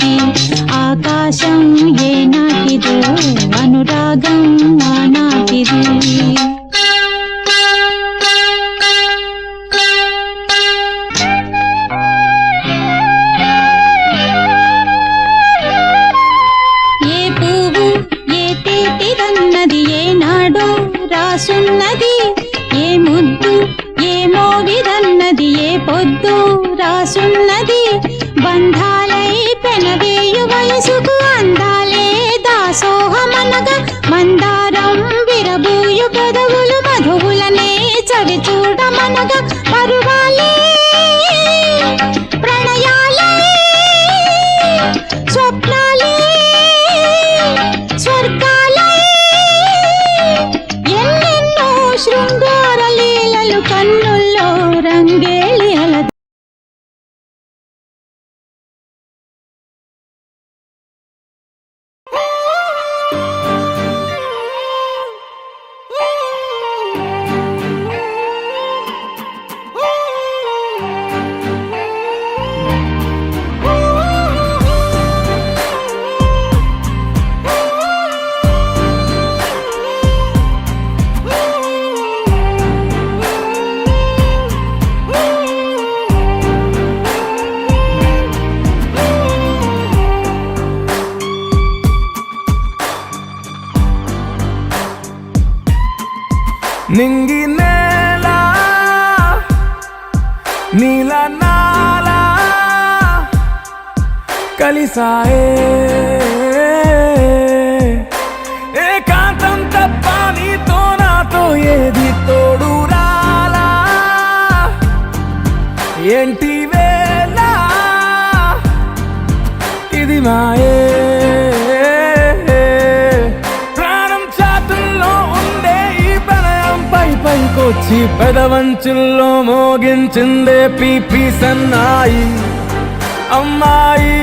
నాటిది ఆకాశం ఏ నాటిదో అనురాగం ఆనాటిది రాసున్నది ఏ ముద్దు ఏ మోవిదన్నది ఏ పొద్దు రాసున్నది బంధాలై పెనవేయు వయసుకు అందాలే దాసోహమనగా మందారం విరబూయు పెదవులు మధువులనే చవి చూడమనగా పరువాలే ప్రణయాలే స్వప్నాలే స్వర్గాలే శృంగార లీలలు కన్నుల్లో రంగేలి అల నింగి నేల నీల నాల కలిసాయే ఏకాంతం తప్ప నీతో నాతో ఏది తోడు రాలా ఏంటి వేళ ఇది మాయే పైకొచ్చి పెదవంచుల్లో మోగించిందే పీపీ సన్నాయి అమ్మాయి